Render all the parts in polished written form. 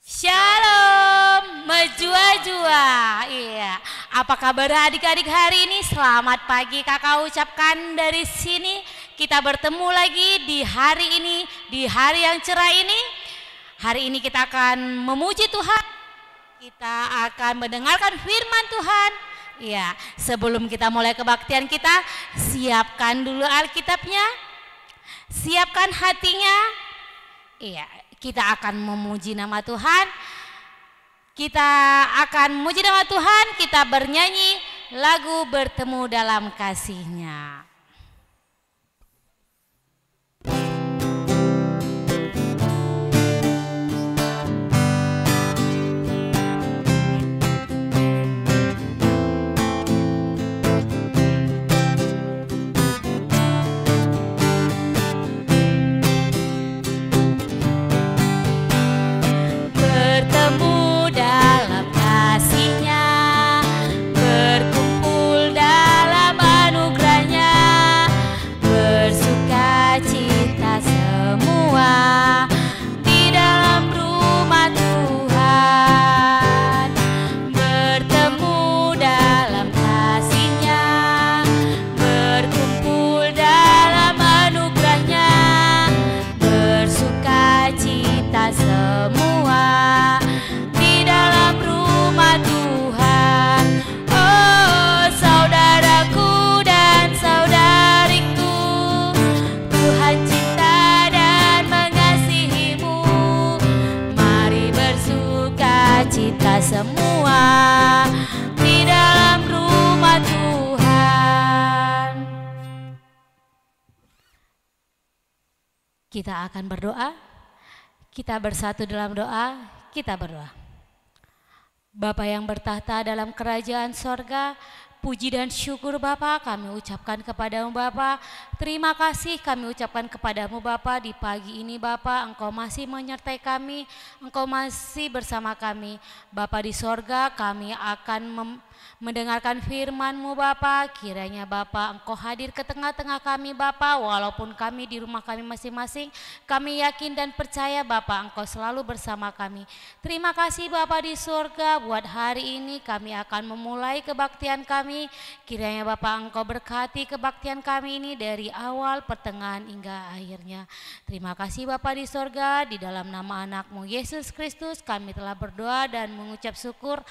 Shalom, menjua-jua. Iya, apa kabar adik-adik hari ini? Selamat pagi kakak ucapkan dari sini. Kita bertemu lagi di hari ini, di hari yang cerah ini. Hari ini kita akan memuji Tuhan. Kita akan mendengarkan firman Tuhan. Iya, sebelum kita mulai kebaktian kita, siapkan dulu Alkitabnya. Siapkan hatinya. Iya, kita akan memuji nama Tuhan. Kita akan memuji nama Tuhan. Kita bernyanyi lagu bertemu dalam kasih-Nya. Semua di dalam rumah Tuhan. Kita akan berdoa. Kita bersatu dalam doa. Kita berdoa. Bapa yang bertahta dalam kerajaan sorga, puji dan syukur Bapa kami ucapkan kepadamu Bapa. Terima kasih kami ucapkan kepadamu Bapa di pagi ini Bapa. Engkau masih menyertai kami, Engkau masih bersama kami. Bapa di sorga, kami akan mendengarkan firman-Mu Bapa. Kiranya Bapa Engkau hadir ke tengah-tengah kami Bapa. Walaupun kami di rumah kami masing-masing, kami yakin dan percaya Bapa Engkau selalu bersama kami. Terima kasih Bapa di sorga, buat hari ini kami akan memulai kebaktian kami. Kiranya Bapa Engkau berkati kebaktian kami ini dari awal, pertengahan hingga akhirnya. Terima kasih Bapa di sorga, di dalam nama anak-Mu Yesus Kristus kami telah berdoa dan mengucap syukur.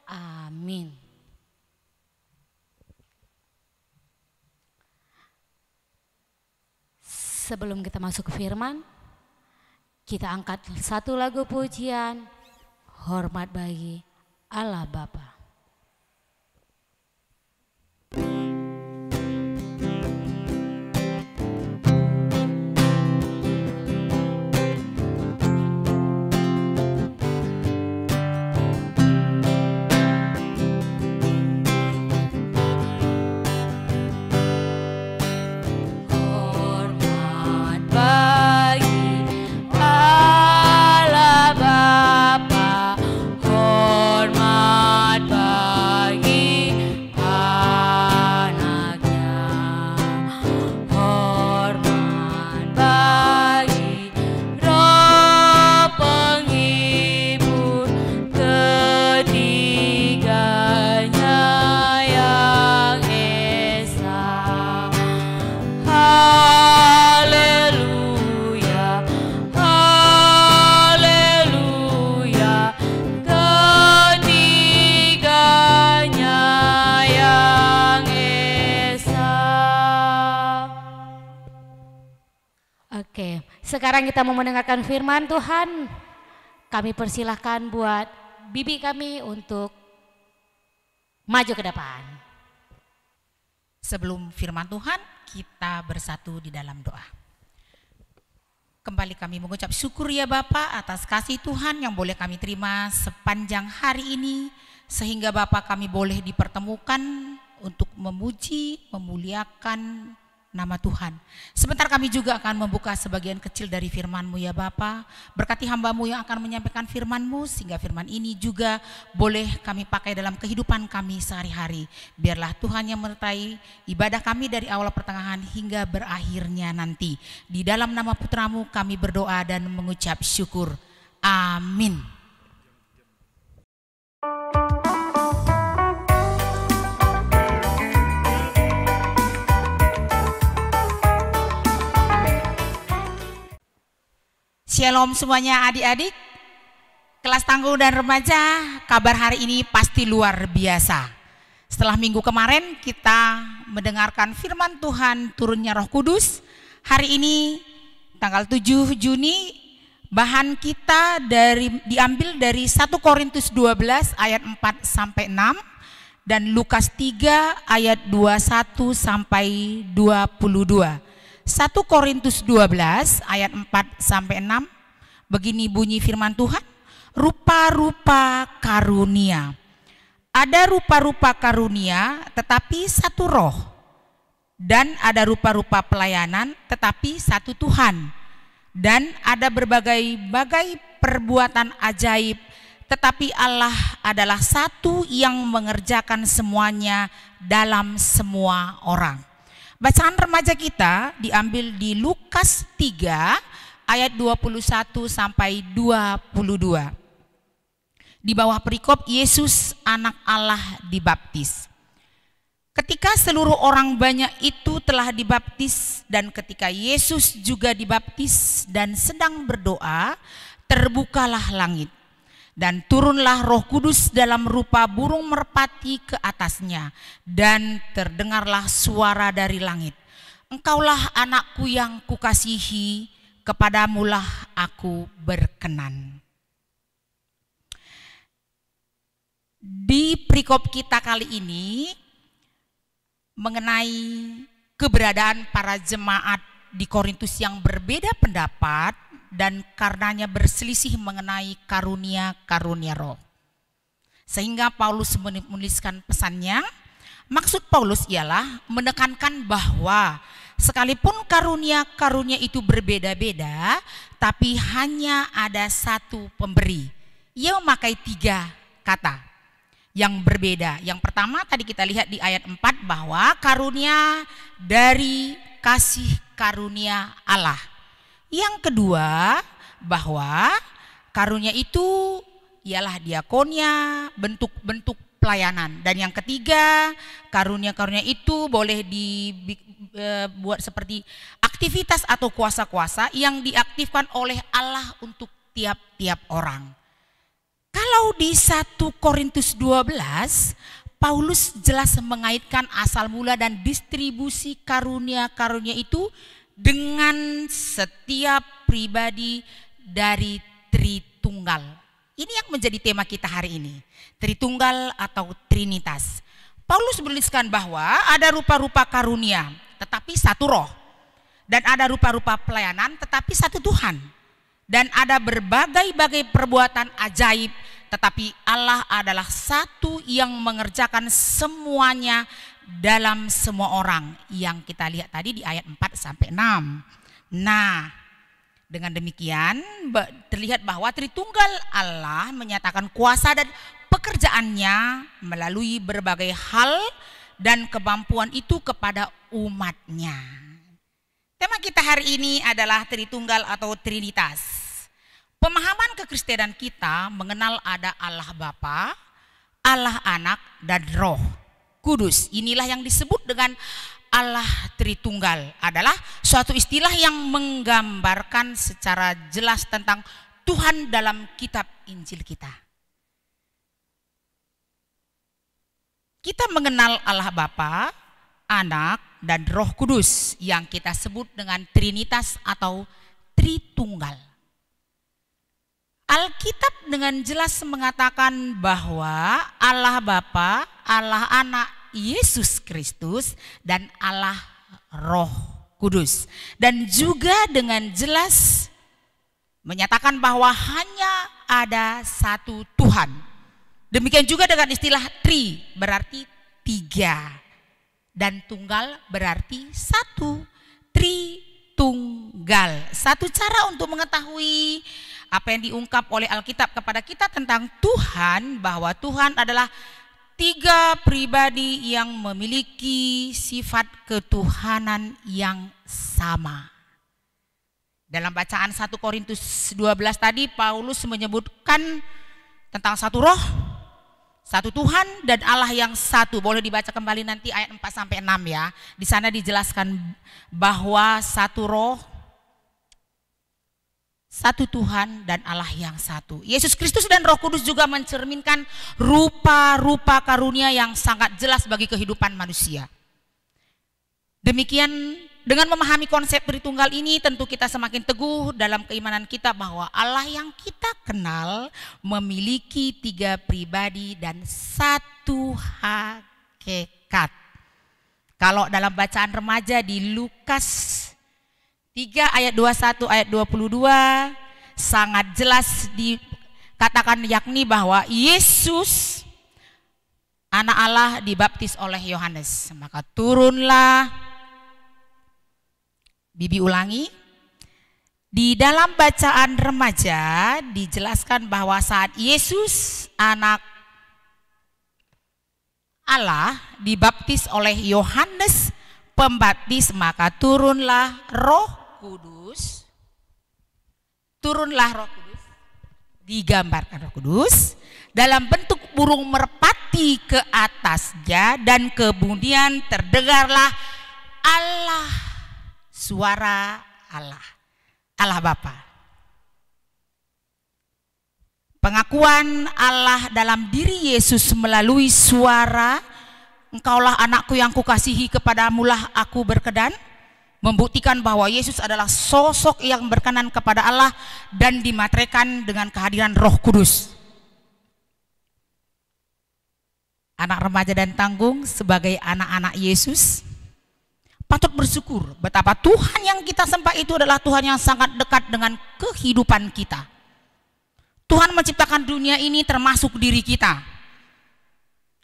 Amin. Sebelum kita masuk ke firman, kita angkat satu lagu pujian, hormat bagi Allah Bapa. Sekarang kita mau mendengarkan firman Tuhan. Kami persilahkan buat bibi kami untuk maju ke depan. Sebelum firman Tuhan, kita bersatu di dalam doa. Kembali kami mengucap syukur ya Bapa atas kasih Tuhan yang boleh kami terima sepanjang hari ini. Sehingga Bapa kami boleh dipertemukan untuk memuji, memuliakan nama Tuhan. Sebentar kami juga akan membuka sebagian kecil dari firman-Mu ya Bapa. Berkati hamba-Mu yang akan menyampaikan firman-Mu sehingga firman ini juga boleh kami pakai dalam kehidupan kami sehari-hari. Biarlah Tuhan yang menyertai ibadah kami dari awal pertengahan hingga berakhirnya nanti. Di dalam nama Putra-Mu kami berdoa dan mengucap syukur. Amin. Shalom semuanya adik-adik, kelas tangguh dan remaja, kabar hari ini pasti luar biasa. Setelah minggu kemarin kita mendengarkan firman Tuhan turunnya Roh Kudus, hari ini tanggal 7 Juni bahan kita diambil dari 1 Korintus 12 ayat 4 sampai 6 dan Lukas 3 ayat 21 sampai 22. 1 Korintus 12 ayat 4 sampai 6, begini bunyi firman Tuhan, rupa-rupa karunia. Ada rupa-rupa karunia tetapi satu roh, dan ada rupa-rupa pelayanan tetapi satu Tuhan, dan ada berbagai-bagai perbuatan ajaib tetapi Allah adalah satu yang mengerjakan semuanya dalam semua orang. Bacaan remaja kita diambil di Lukas 3 ayat 21 sampai 22. Di bawah perikop Yesus anak Allah dibaptis. Ketika seluruh orang banyak itu telah dibaptis dan ketika Yesus juga dibaptis dan sedang berdoa, terbukalah langit. Dan turunlah Roh Kudus dalam rupa burung merpati ke atasnya, dan terdengarlah suara dari langit, engkaulah anakku yang kukasihi, kepadamulah aku berkenan. Di perikop kita kali ini mengenai keberadaan para jemaat di Korintus yang berbeda pendapat dan karenanya berselisih mengenai karunia-karunia roh. Sehingga Paulus menuliskan pesannya, maksud Paulus ialah menekankan bahwa sekalipun karunia-karunia itu berbeda-beda, tapi hanya ada satu pemberi. Ia memakai 3 kata yang berbeda. Yang pertama tadi kita lihat di ayat 4 bahwa karunia dari kasih karunia Allah. Yang kedua, bahwa karunia itu ialah diakonia, bentuk-bentuk pelayanan. Dan yang ketiga, karunia-karunia itu boleh dibuat seperti aktivitas atau kuasa-kuasa yang diaktifkan oleh Allah untuk tiap-tiap orang. Kalau di 1 Korintus 12, Paulus jelas mengaitkan asal mula dan distribusi karunia-karunia itu dengan setiap pribadi dari Tritunggal. Ini yang menjadi tema kita hari ini, Tritunggal atau Trinitas. Paulus menuliskan bahwa ada rupa-rupa karunia tetapi satu roh, dan ada rupa-rupa pelayanan tetapi satu Tuhan, dan ada berbagai-bagai perbuatan ajaib tetapi Allah adalah satu yang mengerjakan semuanya dalam semua orang, yang kita lihat tadi di ayat 4 sampai 6. Nah, dengan demikian terlihat bahwa Tritunggal Allah menyatakan kuasa dan pekerjaannya melalui berbagai hal dan kemampuan itu kepada umatnya. Tema kita hari ini adalah Tritunggal atau Trinitas. Pemahaman kekristenan kita mengenal ada Allah Bapa, Allah Anak, dan Roh Kudus. Inilah yang disebut dengan Allah Tritunggal, adalah suatu istilah yang menggambarkan secara jelas tentang Tuhan dalam kitab Injil kita. Kita mengenal Allah Bapa, Anak, dan Roh Kudus yang kita sebut dengan Trinitas atau Tritunggal. Alkitab dengan jelas mengatakan bahwa Allah Bapa, Allah Anak, Yesus Kristus, dan Allah Roh Kudus. Dan juga dengan jelas menyatakan bahwa hanya ada satu Tuhan. Demikian juga dengan istilah tri berarti 3 dan tunggal berarti 1. Tritunggal. Satu cara untuk mengetahui apa yang diungkap oleh Alkitab kepada kita tentang Tuhan, bahwa Tuhan adalah 3 pribadi yang memiliki sifat ketuhanan yang sama. Dalam bacaan 1 Korintus 12 tadi, Paulus menyebutkan tentang satu roh, satu Tuhan, dan Allah yang satu. Boleh dibaca kembali nanti ayat 4 sampai 6 ya. Di sana dijelaskan bahwa satu roh, satu Tuhan dan Allah yang satu. Yesus Kristus dan Roh Kudus juga mencerminkan rupa-rupa karunia yang sangat jelas bagi kehidupan manusia. Demikian, dengan memahami konsep Tritunggal ini tentu kita semakin teguh dalam keimanan kita bahwa Allah yang kita kenal memiliki 3 pribadi dan 1 hakikat. Kalau dalam bacaan remaja di Lukas 3 ayat 21 ayat 22 sangat jelas dikatakan yakni bahwa Yesus anak Allah dibaptis oleh Yohanes. Maka turunlah, Bibi ulangi, di dalam bacaan remaja dijelaskan bahwa saat Yesus anak Allah dibaptis oleh Yohanes Pembaptis, maka turunlah Roh Kudus, digambarkan Roh Kudus dalam bentuk burung merpati ke atasnya, dan kemudian terdengarlah Allah, suara Allah Bapa. Pengakuan Allah dalam diri Yesus melalui suara, "Engkaulah anakku yang kukasihi, kepadamulah aku berkenan," membuktikan bahwa Yesus adalah sosok yang berkenan kepada Allah dan dimateraikan dengan kehadiran Roh Kudus. Anak remaja dan tanggung sebagai anak-anak Yesus patut bersyukur betapa Tuhan yang kita sembah itu adalah Tuhan yang sangat dekat dengan kehidupan kita. Tuhan menciptakan dunia ini termasuk diri kita.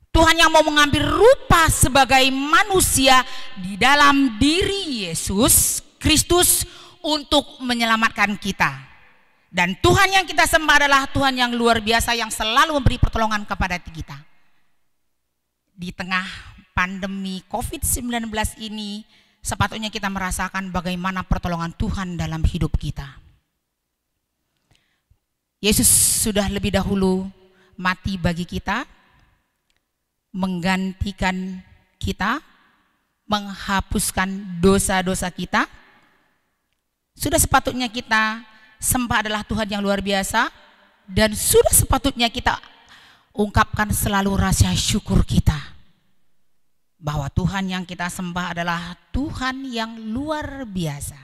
Tuhan yang mau mengambil rupa sebagai manusia di dalam diri Yesus Kristus untuk menyelamatkan kita. Dan Tuhan yang kita sembah adalah Tuhan yang luar biasa yang selalu memberi pertolongan kepada kita. Di tengah pandemi COVID-19 ini sepatutnya kita merasakan bagaimana pertolongan Tuhan dalam hidup kita. Yesus sudah lebih dahulu mati bagi kita, menggantikan kita, menghapuskan dosa-dosa kita. Sudah sepatutnya kita sembah adalah Tuhan yang luar biasa, dan sudah sepatutnya kita ungkapkan selalu rasa syukur kita bahwa Tuhan yang kita sembah adalah Tuhan yang luar biasa.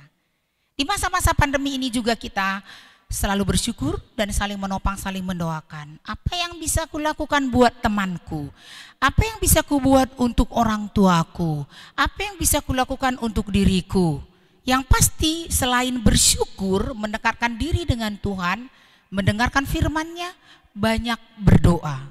Di masa-masa pandemi ini juga kita selalu bersyukur dan saling menopang, saling mendoakan. Apa yang bisa kulakukan buat temanku? Apa yang bisa kubuat untuk orang tuaku? Apa yang bisa kulakukan untuk diriku? Yang pasti selain bersyukur, mendekatkan diri dengan Tuhan, mendengarkan firman-Nya, banyak berdoa.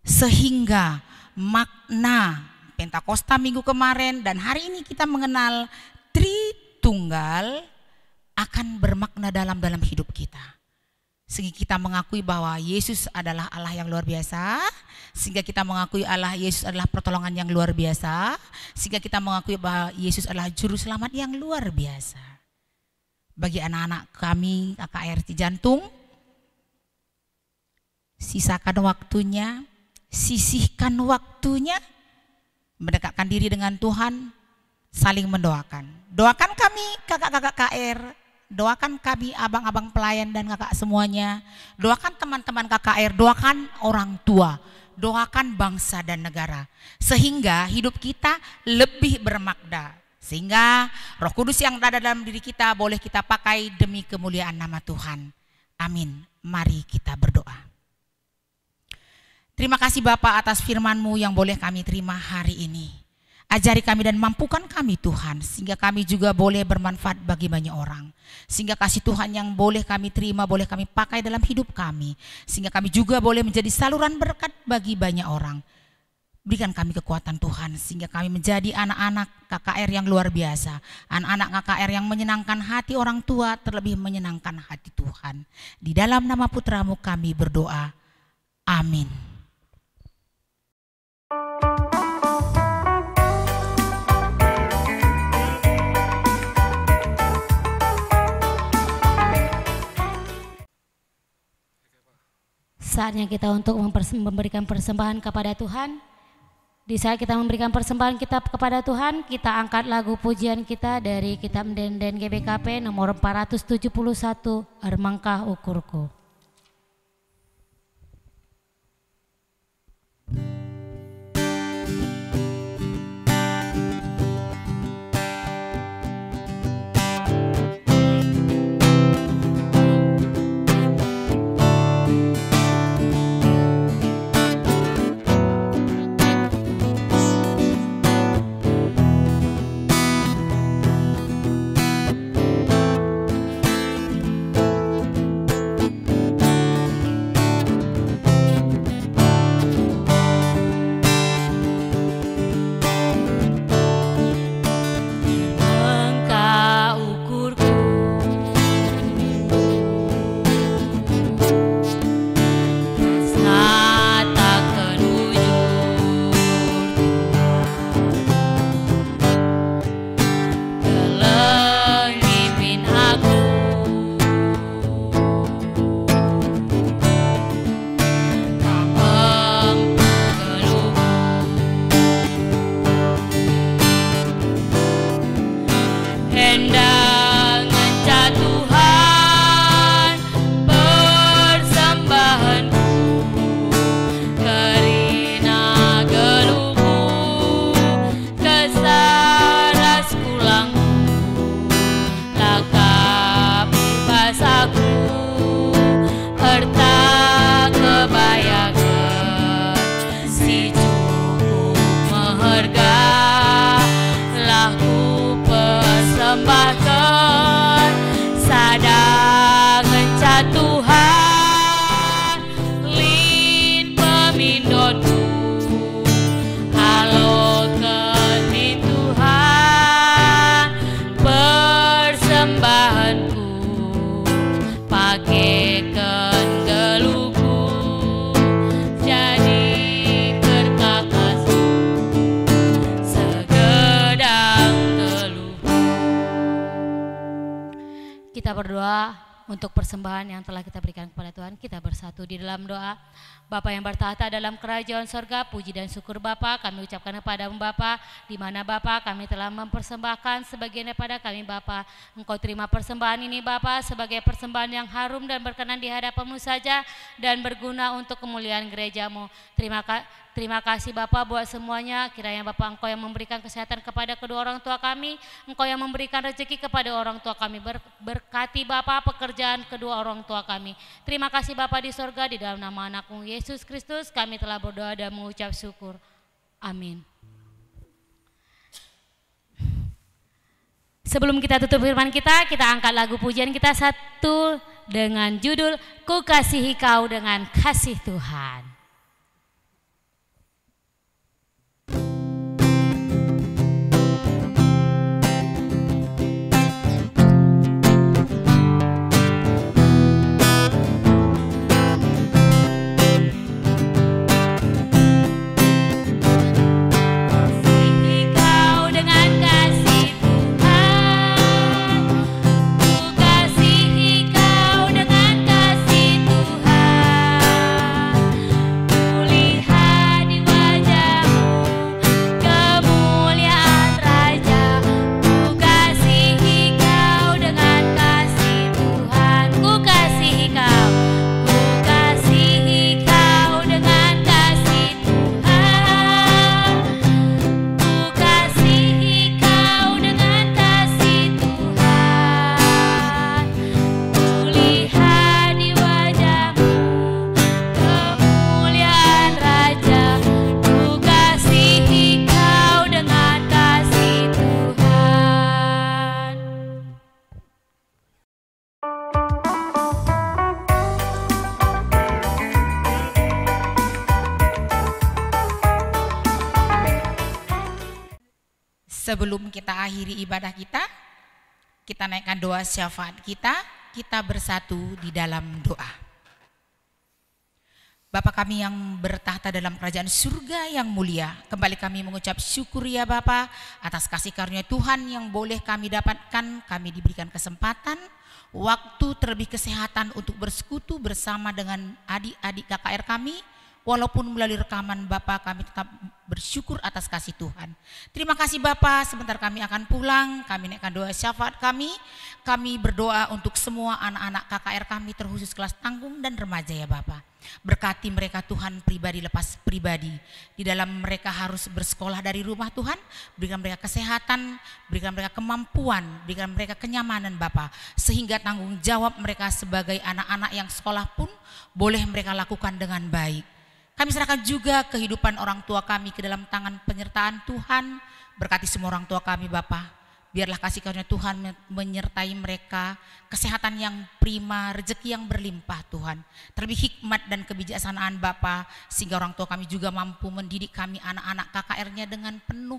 Sehingga makna Pentakosta minggu kemarin dan hari ini kita mengenal Tritunggal akan bermakna dalam hidup kita. Sehingga kita mengakui bahwa Yesus adalah Allah yang luar biasa, sehingga kita mengakui Allah Yesus adalah pertolongan yang luar biasa, sehingga kita mengakui bahwa Yesus adalah juru selamat yang luar biasa. Bagi anak-anak kami KKR Cijantung, sisakan waktunya, sisihkan waktunya, mendekatkan diri dengan Tuhan, saling mendoakan. Doakan kami kakak-kakak KKR, doakan kami abang-abang pelayan dan kakak semuanya, doakan teman-teman KKR, doakan orang tua, doakan bangsa dan negara, sehingga hidup kita lebih bermakna, sehingga Roh Kudus yang ada dalam diri kita boleh kita pakai demi kemuliaan nama Tuhan. Amin. Mari kita berdoa. Terima kasih Bapa atas firman-Mu yang boleh kami terima hari ini. Ajari kami dan mampukan kami Tuhan, sehingga kami juga boleh bermanfaat bagi banyak orang. Sehingga kasih Tuhan yang boleh kami terima, boleh kami pakai dalam hidup kami. Sehingga kami juga boleh menjadi saluran berkat bagi banyak orang. Berikan kami kekuatan Tuhan, sehingga kami menjadi anak-anak KKR yang luar biasa. Anak-anak KKR yang menyenangkan hati orang tua, terlebih menyenangkan hati Tuhan. Di dalam nama Putra-Mu kami berdoa. Amin. Saatnya kita untuk memberikan persembahan kepada Tuhan. Di saat kita memberikan persembahan kita kepada Tuhan, kita angkat lagu pujian kita dari kitab Denden GBKP nomor 471, Ermangkah Ukurku. Kita berdoa untuk persembahan yang telah kita berikan kepada Tuhan. Kita bersatu di dalam doa. Bapa yang bertahta dalam kerajaan sorga, puji dan syukur Bapa kami ucapkan kepada Bapa, di mana Bapa kami telah mempersembahkan sebagian daripada kami Bapa. Engkau terima persembahan ini Bapa sebagai persembahan yang harum dan berkenan di hadapan-Mu saja dan berguna untuk kemuliaan gereja-Mu. Terima kasih Bapa buat semuanya. Kiranya Bapa Engkau yang memberikan kesehatan kepada kedua orang tua kami, Engkau yang memberikan rezeki kepada orang tua kami. Berkati Bapa pekerjaan kedua orang tua kami. Terima kasih Bapa di sorga, di dalam nama anak-Mu Yesus Kristus kami telah berdoa dan mengucap syukur. Amin. Sebelum kita tutup firman kita angkat lagu pujian kita satu dengan judul Ku Kasihi Kau dengan Kasih Tuhan. Sebelum kita akhiri ibadah kita naikkan doa syafaat kita bersatu di dalam doa. Bapa kami yang bertahta dalam kerajaan surga yang mulia, kembali kami mengucap syukur ya Bapa atas kasih karunia Tuhan yang boleh kami dapatkan. Kami diberikan kesempatan, waktu terlebih kesehatan untuk bersekutu bersama dengan adik-adik KKR kami. Walaupun melalui rekaman Bapa kami tetap bersyukur atas kasih Tuhan. Terima kasih Bapa, sebentar kami akan pulang, kami naikkan doa syafaat kami berdoa untuk semua anak-anak KKR kami terkhusus kelas tanggung dan remaja ya Bapa. Berkati mereka Tuhan pribadi lepas pribadi, di dalam mereka harus bersekolah dari rumah Tuhan, berikan mereka kesehatan, berikan mereka kemampuan, berikan mereka kenyamanan Bapa, sehingga tanggung jawab mereka sebagai anak-anak yang sekolah pun boleh mereka lakukan dengan baik. Kami serahkan juga kehidupan orang tua kami ke dalam tangan penyertaan Tuhan. Berkati semua orang tua kami Bapa. Biarlah kasih karunia Tuhan menyertai mereka, kesehatan yang prima, rezeki yang berlimpah Tuhan. Terlebih hikmat dan kebijaksanaan Bapa, sehingga orang tua kami juga mampu mendidik kami anak-anak KKR-nya dengan penuh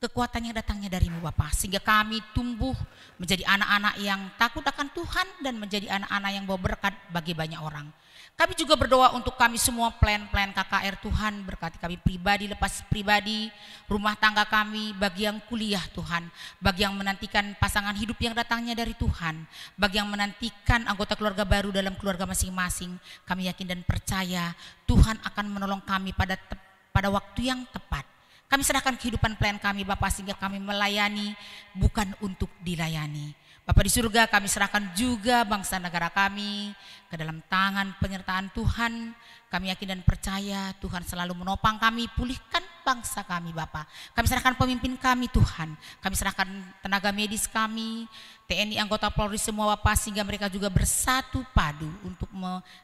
kekuatan yang datangnya dari-Mu Bapa, sehingga kami tumbuh menjadi anak-anak yang takut akan Tuhan dan menjadi anak-anak yang bawa berkat bagi banyak orang. Kami juga berdoa untuk kami semua plan-plan KKR Tuhan, berkati kami pribadi lepas pribadi, rumah tangga kami, bagi yang kuliah Tuhan, bagi yang menantikan pasangan hidup yang datangnya dari Tuhan, bagi yang menantikan anggota keluarga baru dalam keluarga masing-masing. Kami yakin dan percaya Tuhan akan menolong kami pada waktu yang tepat. Kami serahkan kehidupan plan kami Bapak, sehingga kami melayani bukan untuk dilayani. Bapa di surga, kami serahkan juga bangsa negara kami ke dalam tangan penyertaan Tuhan. Kami yakin dan percaya Tuhan selalu menopang kami, pulihkan bangsa kami Bapa. Kami serahkan pemimpin kami Tuhan. Kami serahkan tenaga medis kami, TNI, anggota Polri semua Bapa, sehingga mereka juga bersatu padu untuk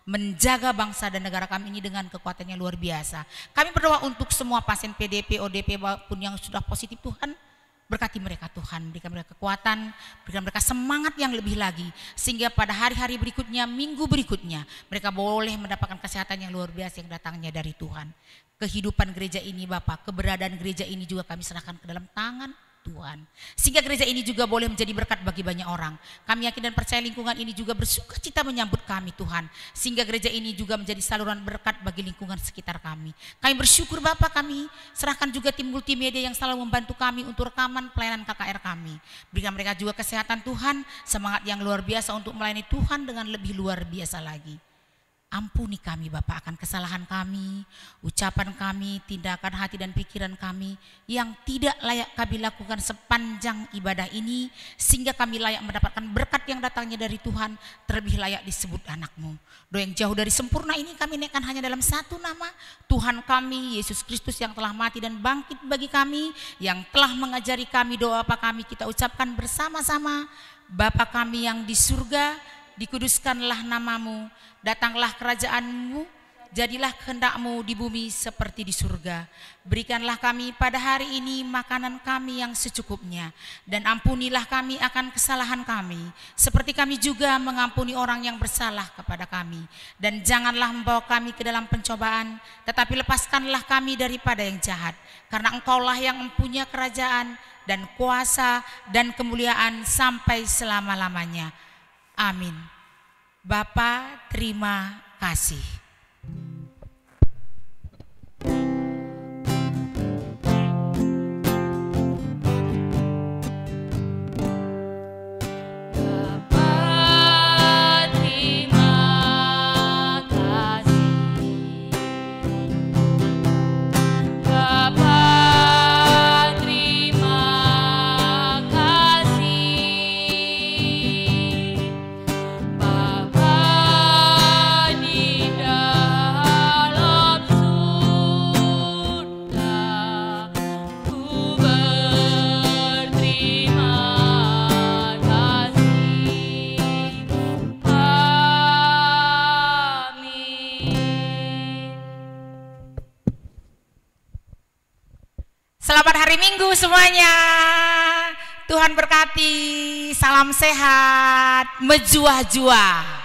menjaga bangsa dan negara kami ini dengan kekuatan yang luar biasa. Kami berdoa untuk semua pasien PDP, ODP maupun yang sudah positif Tuhan. Berkati mereka Tuhan, berikan mereka kekuatan, berikan mereka semangat yang lebih lagi, sehingga pada hari-hari berikutnya, minggu berikutnya, mereka boleh mendapatkan kesehatan yang luar biasa yang datangnya dari Tuhan. Kehidupan gereja ini Bapak, keberadaan gereja ini juga kami serahkan ke dalam tangan Tuhan, sehingga gereja ini juga boleh menjadi berkat bagi banyak orang. Kami yakin dan percaya lingkungan ini juga bersuka cita menyambut kami Tuhan, sehingga gereja ini juga menjadi saluran berkat bagi lingkungan sekitar kami. Kami bersyukur Bapak, kami serahkan juga tim multimedia yang selalu membantu kami untuk rekaman pelayanan KKR kami. Berikan mereka juga kesehatan Tuhan, semangat yang luar biasa untuk melayani Tuhan dengan lebih luar biasa lagi. Ampuni kami Bapak akan kesalahan kami, ucapan kami, tindakan hati dan pikiran kami yang tidak layak kami lakukan sepanjang ibadah ini, sehingga kami layak mendapatkan berkat yang datangnya dari Tuhan, terlebih layak disebut anak-Mu. Doa yang jauh dari sempurna ini kami naikkan hanya dalam satu nama, Tuhan kami Yesus Kristus yang telah mati dan bangkit bagi kami, yang telah mengajari kami doa apa kami kita ucapkan bersama-sama. Bapa kami yang di surga, dikuduskanlah nama-Mu, datanglah kerajaan-Mu, jadilah kehendak-Mu di bumi seperti di surga. Berikanlah kami pada hari ini makanan kami yang secukupnya, dan ampunilah kami akan kesalahan kami, seperti kami juga mengampuni orang yang bersalah kepada kami. Dan janganlah membawa kami ke dalam pencobaan, tetapi lepaskanlah kami daripada yang jahat, karena Engkaulah yang mempunyai kerajaan dan kuasa dan kemuliaan sampai selama-lamanya. Amin. Bapa, terima kasih. Selamat hari Minggu semuanya. Tuhan berkati. Salam sehat. Menjuah-juah.